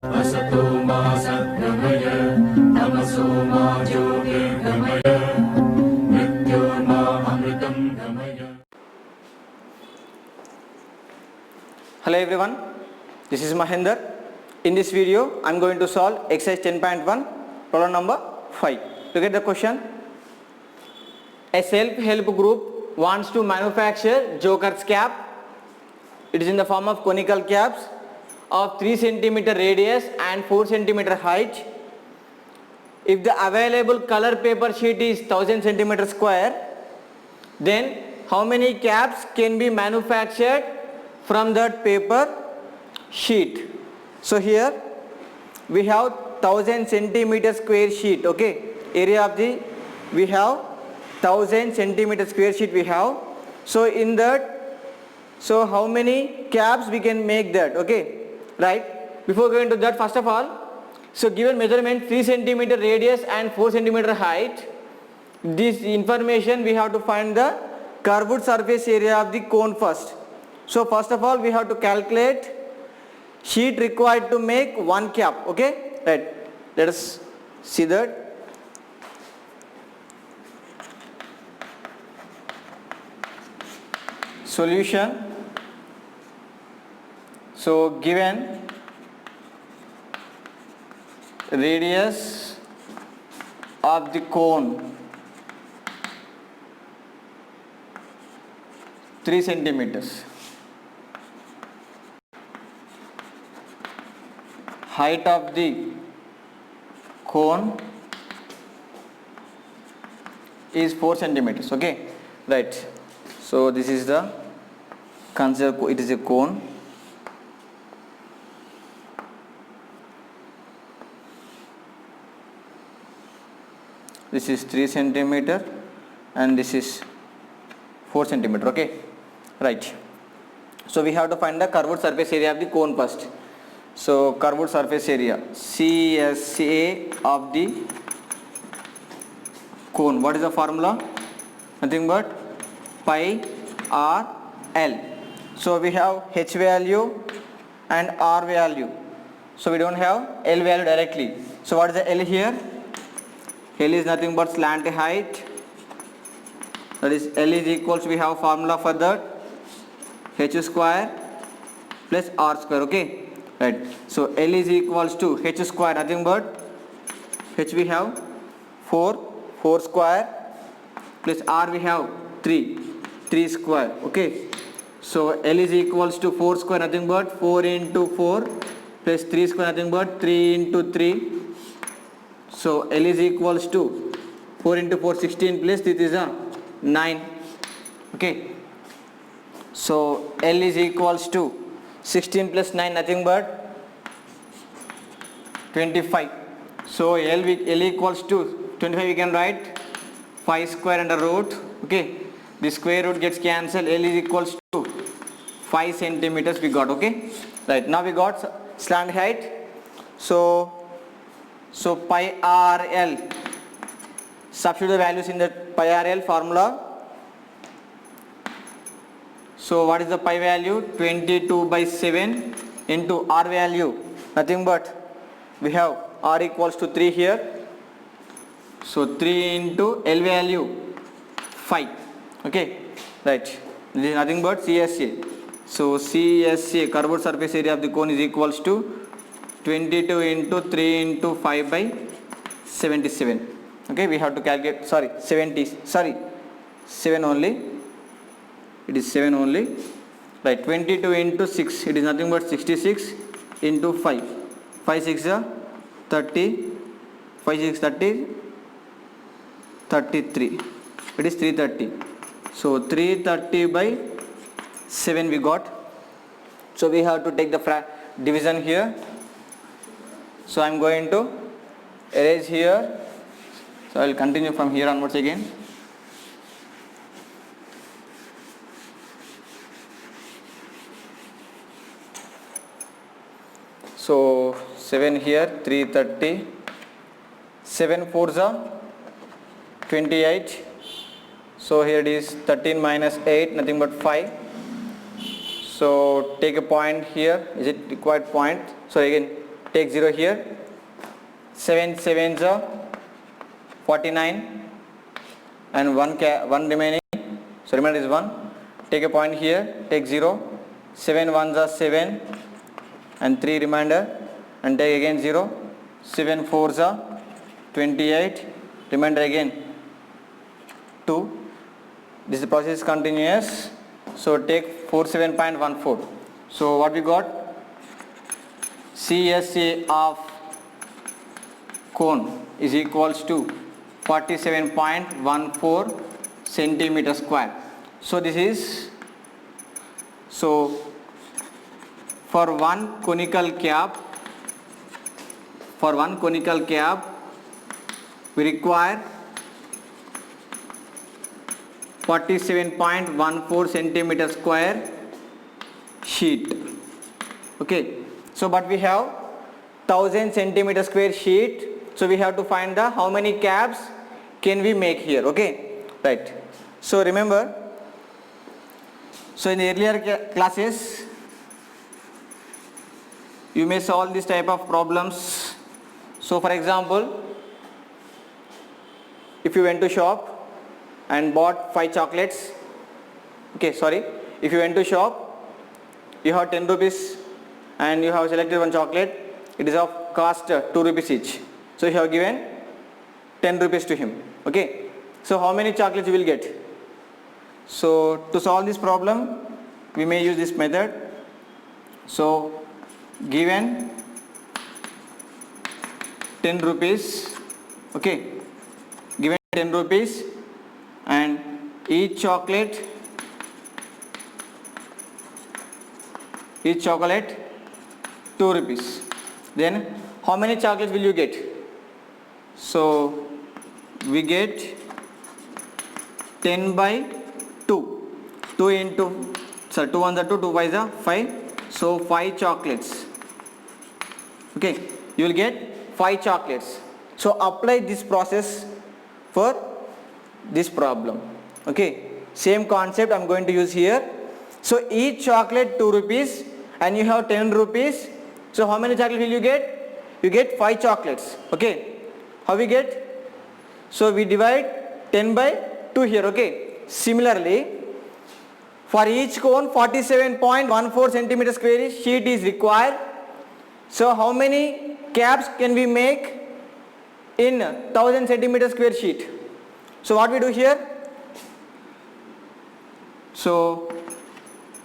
असतो मा सद्गमय तमसो मा ज्योतिर्गमय मृत्योर्मा अमृतं गमय. Hello everyone, this is Mahendra. In this video I am going to solve exercise 10.1 problem number 5. Look at the question. A self-help group wants to manufacture Joker's cap. It is in the form of conical caps of 3 cm radius and 4 cm height. If the available color paper sheet is 1000 cm square, then how many caps can be manufactured from that paper sheet? So here we have 1000 centimeter square sheet, okay, area of the, we have 1000 centimeter square sheet we have. So in that, so how many caps we can make that, okay, right? Before going to that, first of all, so given measurement 3 centimeter radius and 4 centimeter height, this information we have to find the curved surface area of the cone first. So first of all we have to calculate sheet required to make one cap, okay, right? Let us see that. Solution. So given radius of the cone 3 centimeters, height of the cone is 4 centimeters, okay, right? So this is the, consider it is a cone. This is 3 centimeter and this is 4 centimeter, okay, right? So we have to find the curved surface area of the cone first. So curved surface area, CSA of the cone. What is the formula? Nothing but pi r L. So we have H value and R value. So we don't have L value directly. So what is the L here? L is nothing but slant height. That is L is equals, we have formula for that, H square plus R square, okay, right? So L is equals to H square, nothing but H we have 4 square plus R we have 3 square, okay. So L is equals to 4 square, nothing but 4 into 4 plus 3 square, nothing but 3 into 3. So L is equals to 4 into 4 16 plus this is a 9, okay. So L is equals to 16 plus 9, nothing but 25. So L equals to 25, we can write 5 square under root, okay. The square root gets cancelled. L is equals to 5 centimeters we got, okay, right? Now we got slant height. So pi r L, substitute the values in the pi r L formula. So what is the pi value? 22/7 into R value, nothing but we have R equals to 3 here. So 3 into L value 5, okay, right? This is nothing but CSA. So CSA, curved surface area of the cone, is equals to 22 into 3 into 5 by 77, okay. We have to calculate, 7 only, it is 7 only, right? 22 into 6, it is nothing but 66 into 5, 5 6 are 30, 5 6 30, 33, it is 330. So 330 by 7 we got. So we have to take the division here. So I am going to erase here. So I will continue from here onwards again. So 7 here, 330, 7 4s are 28. So here it is 13 minus 8, nothing but 5. So take a point here. Is it required point? So again take 0 here. 7 sevens are 49 and 1 remaining, so remainder is 1. Take a point here, take 0. 7 ones are 7 and 3 remainder, and take again 0. 7 fours are 28, remainder again 2. This process is continuous, so take 47.14. So what we got? CSA of cone is equals to 47.14 centimeter square. So this is, so for one conical cap we require 47.14 centimeter square sheet. Okay, so but we have 1000 centimeter square sheet, so we have to find the how many caps can we make here. Okay, right. So remember, so in the earlier classes you may solve this type of problems. So for example, if you went to shop and bought 5 chocolates, okay, sorry, if you went to shop, you have 10 rupees and you have selected one chocolate, it is of cost 2 rupees each, so you have given 10 rupees to him. Okay, so how many chocolates you will get? So to solve this problem we may use this method. So given 10 rupees, okay, given 10 rupees and each chocolate 2 rupees, then how many chocolates will you get? So we get 10 by 2, 2 into, sorry, 2 on the 2, 2 by the 5, so 5 chocolates. Okay, you will get 5 chocolates. So apply this process for this problem. Okay, same concept I am going to use here. So each chocolate 2 rupees and you have 10 rupees, so how many chocolates will you get? You get 5 chocolates. Okay, how we get? So we divide 10 by 2 here. Okay, similarly for each cone 47.14 centimeter square sheet is required. So how many caps can we make in 1000 centimeter square sheet? So what we do here? So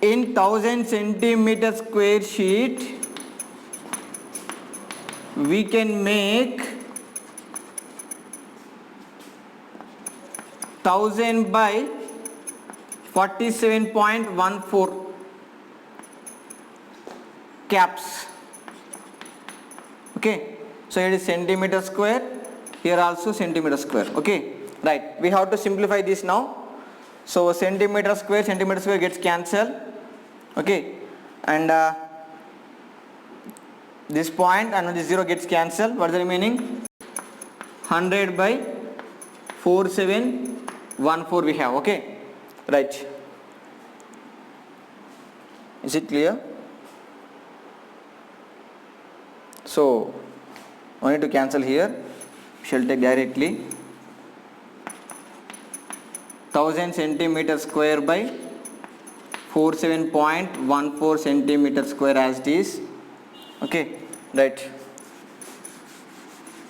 in 1000 centimeter square sheet we can make 1000 by 47.14 caps. Okay, so it is centimeter square, here also centimeter square. Okay, right, we have to simplify this now. So centimeter square gets cancelled. Okay, and this point and this 0 gets cancelled. What is the remaining? 100 by 4714 we have. Okay, right, is it clear? So I need to cancel here, we shall take directly 1000 centimeter square by 47.14 centimeter square as it is. Okay, right,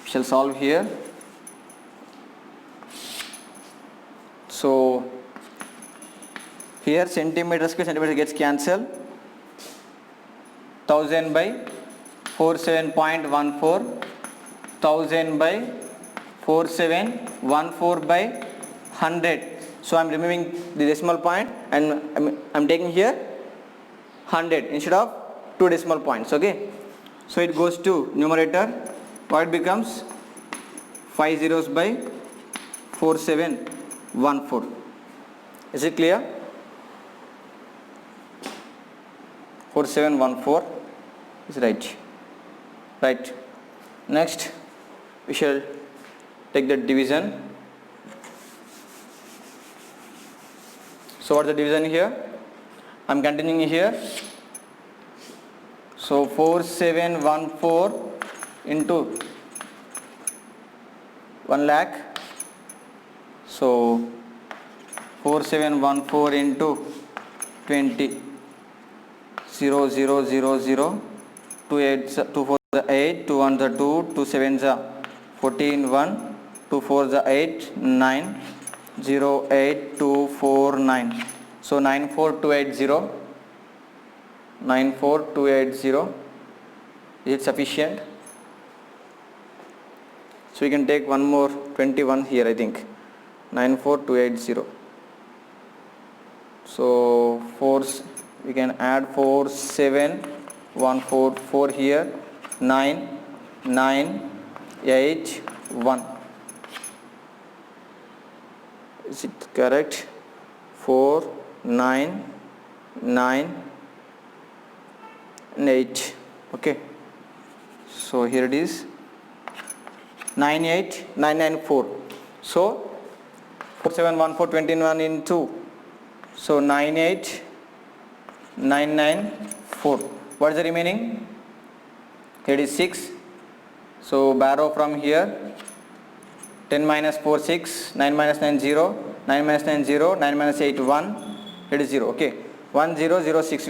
we shall solve here. So here centimeter square gets cancelled, 1000 by 47.14, 1000 by 4714 by 100. So I am removing the decimal point and I am taking here 100 instead of 2 decimal points. Okay, so it goes to numerator, what it becomes? 5 zeros by 4714. Is it clear? 4714 is right. Right, next we shall take the division. So what is the division here? I am continuing here. So 4714 into 1 lakh. So 4714 into 20. 0 0 0 0 2 8 2 4 the 8 2 1 the 2 2 7 the 14 1 2 4 the 8 9 0 8 2 4 9. So 94280 94280. Is it sufficient? So we can take one more 21 here, I think. 94280. So 4, we can add 4 7 1 4 4 here, 9 9 8 1. Is it correct? 4 9 9 and 8. Okay, so here it is 98994. So 4714 into, so 98994. What is the remaining? Here is 6. So borrow from here. 10 minus 4 6, 9 minus 9 0, 9 minus 9 0, 9 minus 8 1. It is 0. Okay, 1006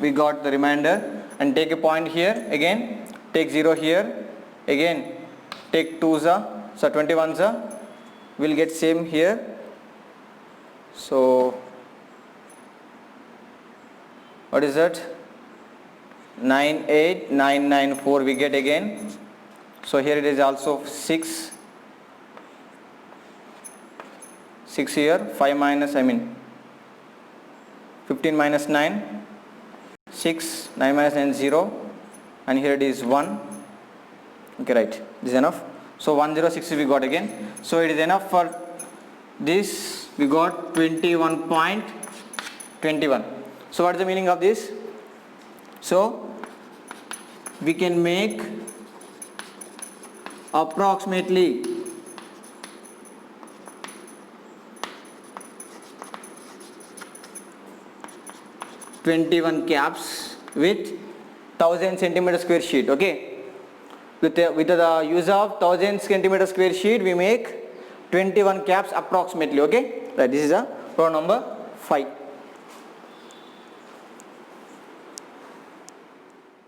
we got the remainder, and take a point here again. Take 0 here again. Take 2s, so 21s. We'll get same here. So what is that? 98994 we get again. So here it is also 6 here, 5 minus, 15 minus 9, 6, 9 minus 9 0, and here it is 1. Okay, right, this is enough. So 106 we got again. So it is enough for this. We got 21.21. So what is the meaning of this? So we can make approximately 21 caps with 1000 centimeter square sheet. Okay, with the use of 1000 centimeter square sheet, we make 21 caps approximately. Okay, right, this is a problem number 5.